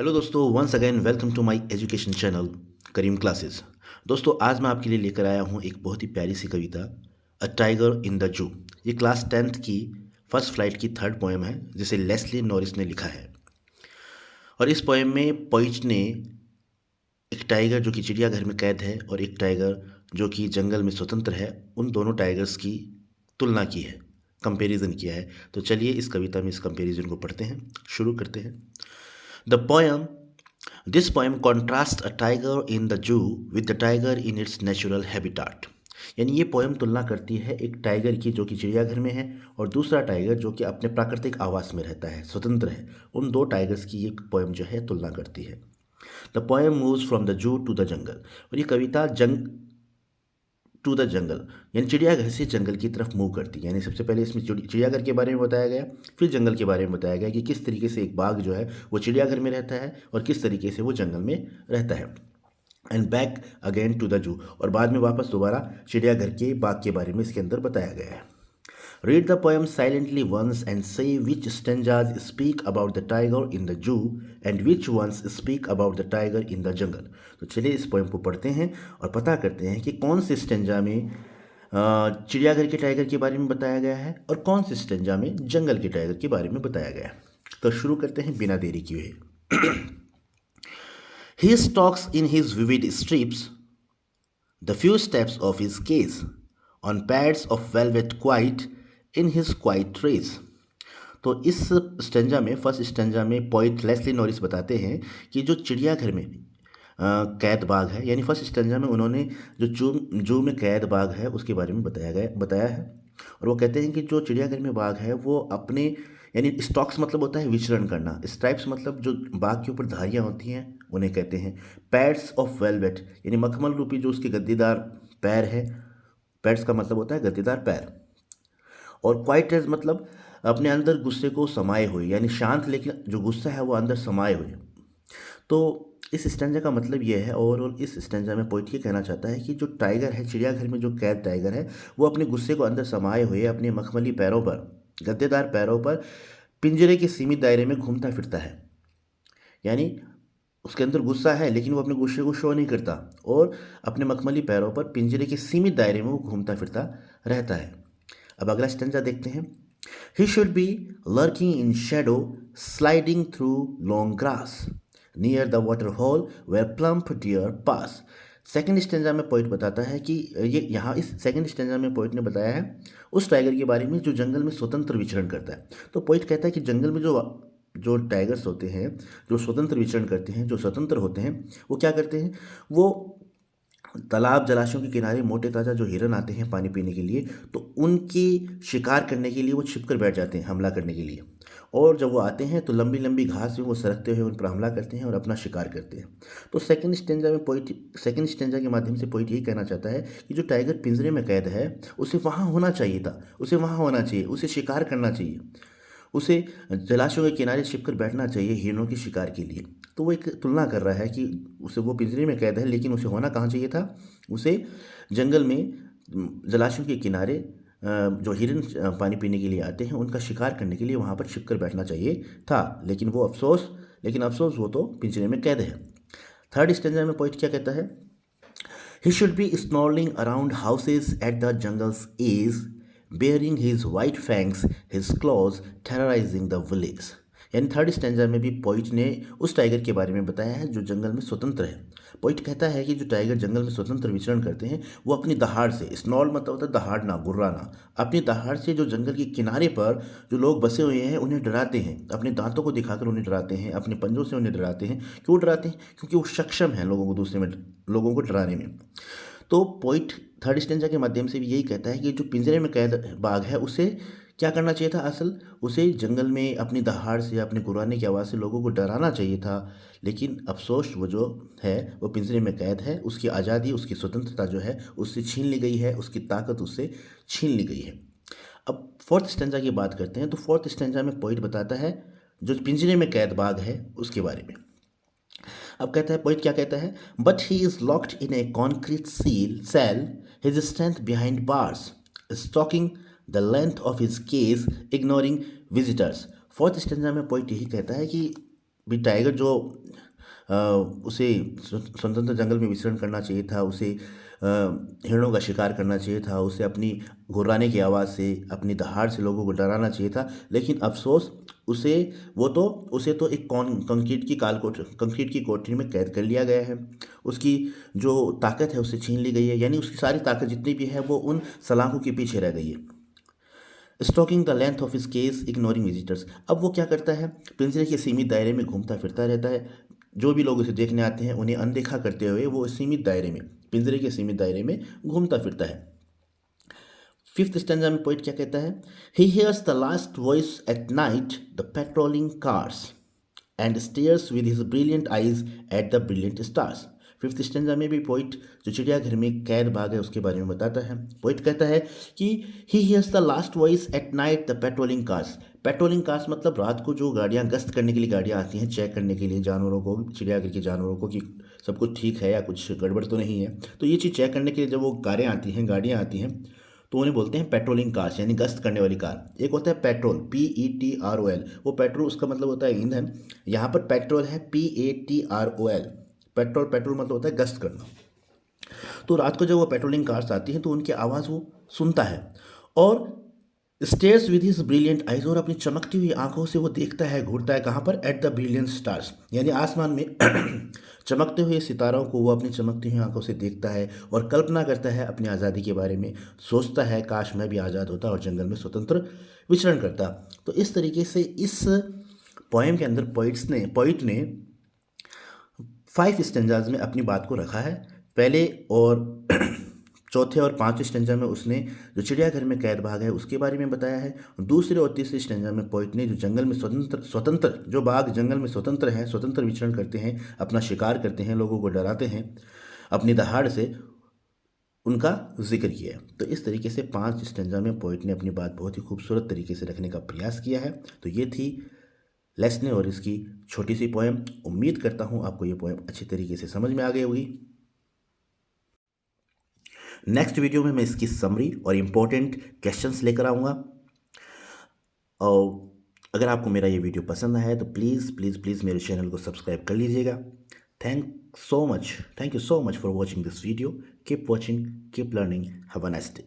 Hello दोस्तों, once again welcome to my education channel Karim classes. दोस्तों, आज मैं आपके लिए लेकर आया हूँ एक बहुत ही प्यारी सी कविता, a tiger in the zoo. ये क्लास 10th की फर्स्ट फ्लाइट की थर्ड पोएम है, जिसे लेस्ली नॉरिस ने लिखा है। और इस पोएम में पोइट ने एक टाइगर जो कि चिड़ियाघर में कैद है और एक टाइगर जो कि जंगल में स्वतंत्र है, उन दोनों टाइगर्स की तुलना की है, कंपैरिजन किया है। तो चलिए इस कविता में इस कंपैरिजन को पढ़ते हैं, शुरू करते हैं। The poem This poem contrasts a tiger in the zoo with the tiger in its natural habitat। यानी ये पोएम तुलना करती है एक टाइगर की जो कि चिड़ियाघर में है और दूसरा टाइगर जो कि अपने प्राकृतिक आवास में रहता है, स्वतंत्र है। उन दो टाइगर्स की ये पोएम जो है तुलना करती है। The poem moves from the zoo to the jungle. और ये कविता टू द जंगल यानी चिड़ियाघर से जंगल की तरफ मूव करती है। यानी सबसे पहले इसमें चिड़ियाघर के बारे में बताया गया, फिर जंगल के बारे में बताया गया कि किस तरीके से एक बाघ जो है वो चिड़ियाघर में रहता है और किस तरीके से वो जंगल में रहता है। And back again to the zoo, और बाद में वापस दोबारा चिड़ियाघर के बाघ के बारे में इसके अंदर बताया गया है। Read the poem silently once and say which stanzas speak about the tiger in the zoo and which ones speak about the tiger in the jungle। तो चलिए इस पोएम को पढ़ते हैं और पता करते हैं कि कौन से स्टेंजा में चिड़ियाघर के टाइगर के बारे में बताया गया है और कौन से स्टेंजा में जंगल के टाइगर के बारे में बताया गया है। तो शुरू करते हैं बिना देरी किए। He stalks in his vivid strips the few steps of his case on pads of velvet quiet in his quiet race। तो इस स्टेंजा में, फर्स्ट स्टेंजा में पोइट लेस्ली नॉरिस बताते हैं कि जो चिड़ियाघर में कैद बाघ है, यानी फर्स्ट स्टेंजा में उन्होंने जो जू में कैद बाघ है उसके बारे में बताया है। और वो कहते हैं कि जो चिड़ियाघर में बाघ है वो अपने, यानी स्टॉक्स मतलब होता है विचरण करना, स्ट्राइप्स मतलब जो बाघ के ऊपर धारियाँ होती हैं उन्हें कहते हैं। पैड्स ऑफ वेलवेट यानी मखमल रूपी जो उसके गद्दीदार पैर है, पैड्स का मतलब होता है गद्दीदार पैर। और क्वाइट एज मतलब अपने अंदर गुस्से को समाये हुए, यानी शांत लेकिन जो गुस्सा है वो अंदर समाये हुए। तो इस स्टेंजा का मतलब ये है, ओवरऑल इस स्टेंजा में पोइट ये कहना चाहता है कि जो टाइगर है चिड़ियाघर में, जो कैद टाइगर है, वो अपने गुस्से को अंदर समाये हुए अपने मखमली पैरों पर, गद्देदार पैरों पर पिंजरे के सीमित दायरे में घूमता फिरता है। यानी उसके अंदर गुस्सा है लेकिन वो अपने गुस्से को शो नहीं करता और अपने मखमली पैरों पर पिंजरे के सीमित दायरे में वो घूमता फिरता रहता है। अब अगला स्टेंजा देखते हैं। He should be lurking in shadow, sliding through long grass, near the water hole where plump deer pass। Second stanza में पोइट बताता है कि ये यहाँ इस सेकेंड स्टेंजा में पोइट ने बताया है उस टाइगर के बारे में जो जंगल में स्वतंत्र विचरण करता है। तो पोइट कहता है कि जंगल में जो टाइगर्स होते हैं, जो स्वतंत्र विचरण करते हैं, जो स्वतंत्र होते हैं, वो क्या करते हैं, वो तालाब जलाशयों के किनारे मोटे ताजा जो हिरन आते हैं पानी पीने के लिए, तो उनकी शिकार करने के लिए वो छिप कर बैठ जाते हैं हमला करने के लिए। और जब वो आते हैं तो लंबी लंबी घास में वो सरकते हुए उन पर हमला करते हैं और अपना शिकार करते हैं। तो सेकंड स्टेंजा के माध्यम से पोइट यही कहना चाहता है कि जो टाइगर पिंजरे में कैद है उसे वहाँ होना चाहिए था, उसे वहाँ होना चाहिए, उसे शिकार करना चाहिए, उसे जलाशयों के किनारे छिपकर बैठना चाहिए हिरणों की शिकार के लिए। तो वो एक तुलना कर रहा है कि उसे, वो पिंजरे में कैद है लेकिन उसे होना कहाँ चाहिए था, उसे जंगल में जलाशयों के किनारे जो हिरन पानी पीने के लिए आते हैं उनका शिकार करने के लिए वहाँ पर छिपकर बैठना चाहिए था। लेकिन अफसोस वो तो पिंजरे में कैद है। थर्ड स्टेंजा में पोइट क्या कहता है। He should be snarling around houses at the jungle's edge, bearing his white fangs, his claws, terrorizing the village। यानी थर्ड स्टेंजा में भी पोइट ने उस टाइगर के बारे में बताया है जो जंगल में स्वतंत्र है। पोइट कहता है कि जो टाइगर जंगल में स्वतंत्र विचरण करते हैं वो अपनी दहाड़ से, स्नॉल मतलब होता है दहाड़ना, गुर्राना, अपनी दहाड़ से जो जंगल के किनारे पर जो लोग बसे हुए हैं उन्हें डराते हैं, अपने दांतों को दिखाकर उन्हें डराते हैं, अपने पंजों से उन्हें डराते हैं। क्यों डराते हैं? क्योंकि वो सक्षम हैं लोगों को डराने में। तो पोइट थर्ड स्टेंजा के माध्यम से भी यही कहता है कि जो पिंजरे में कैद बाघ है उसे क्या करना चाहिए था, उसे जंगल में अपनी दहाड़ से, अपने गुर्राने की आवाज़ से लोगों को डराना चाहिए था। लेकिन अफसोस वो जो है वो पिंजरे में कैद है, उसकी आज़ादी, उसकी स्वतंत्रता जो है उससे छीन ली गई है, उसकी ताकत उससे छीन ली गई है। अब फोर्थ स्टेंजा की बात करते हैं। तो फोर्थ स्टेंजा में पोइट बताता है जो पिंजरे में कैद बाघ है उसके बारे में। अब कहता है, पोइट क्या कहता है, but he is locked in a concrete cell, his strength behind bars, stalking the length of his cage, ignoring visitors. Fourth stanza में पोइट यही कहता है कि भी टाइगर जो उसे स्वतंत्र जंगल में विचरण करना चाहिए था, उसे हिरणों का शिकार करना चाहिए था, उसे अपनी गुर्राने की आवाज़ से, अपनी दहाड़ से लोगों को डराना चाहिए था। लेकिन अफसोस उसे उसे तो एक कंक्रीट की कोठरी में कैद कर लिया गया है। उसकी जो ताकत है उससे छीन ली गई है, यानी उसकी सारी ताकत जितनी भी है वो उन सलाखों के पीछे रह गई है। Stalking the length of his cage, ignoring visitors. अब वो क्या करता है, पिंजरे के सीमित दायरे में घूमता फिरता रहता है। जो भी लोग उसे देखने आते हैं उन्हें अनदेखा करते हुए वो सीमित दायरे में, पिंजरे के सीमित दायरे में घूमता फिरता है। फिफ्थ स्टैंजा में पोइट क्या कहता है, he hears the last voice at night the patrolling cars and stairs with his brilliant eyes at the brilliant stars. Fifth stanza में भी पोइट जो चिड़ियाघर में कैद भाग है उसके बारे में बताता है। पोइट कहता है कि he hears the last voice at night the patrolling cars. Patrolling cars मतलब रात को जो गाड़ियाँ गश्त करने के लिए गाड़ियाँ आती हैं, चेक करने के लिए जानवरों को, चिड़ियाघर के जानवरों को कि सब कुछ ठीक है या कुछ गड़बड़ तो नहीं है। तो ये चीज़ चेक करने के लिए जब वो कारें आती हैं, गाड़ियाँ आती हैं, तो उन्हें बोलते हैं पेट्रोलिंग कार्स, यानी गश्त करने वाली कार। एक होता है पेट्रोल, PETROL, वो पेट्रोल उसका मतलब होता है ईंधन। यहाँ पर पेट्रोल है PATROL। पेट्रोल पेट्रोल मतलब होता है गश्त करना। तो रात को जब वो पेट्रोलिंग कार्स आती हैं तो उनकी आवाज़ वो सुनता है और stairs with his brilliant eyes, और अपनी चमकती हुई आंखों से वो देखता है, घूरता है कहाँ पर, एट द ब्रिलियंट स्टार्स, यानी आसमान में चमकते हुए सितारों को वो अपनी चमकती हुई आंखों से देखता है और कल्पना करता है अपनी आज़ादी के बारे में, सोचता है काश मैं भी आज़ाद होता और जंगल में स्वतंत्र विचरण करता। तो इस तरीके से इस पोएम के अंदर पोइट ने 5 स्टेंजाज में अपनी बात को रखा है। पहले और चौथे और पांचवें स्टेंजा में उसने जो चिड़ियाघर में कैद भाग है उसके बारे में बताया है। दूसरे और तीसरे स्टेंजा में पोइट ने जो जंगल में स्वतंत्र जो बाघ जंगल में स्वतंत्र हैं, स्वतंत्र विचरण करते हैं, अपना शिकार करते हैं, लोगों को डराते हैं अपनी दहाड़ से, उनका जिक्र किया है। तो इस तरीके से 5 स्टेंजा में पोइट ने अपनी बात बहुत ही खूबसूरत तरीके से रखने का प्रयास किया है। तो ये थी लेस्ने और इसकी छोटी सी पोएम। उम्मीद करता हूँ आपको ये पोएम अच्छी तरीके से समझ में आ गई होगी। नेक्स्ट वीडियो में मैं इसकी समरी और इम्पोर्टेंट क्वेश्चंस लेकर आऊँगा। और अगर आपको मेरा ये वीडियो पसंद आया है तो प्लीज़ प्लीज़ प्लीज़ मेरे चैनल को सब्सक्राइब कर लीजिएगा। Thank you so much for watching this video. Keep watching, keep learning, have a nice day.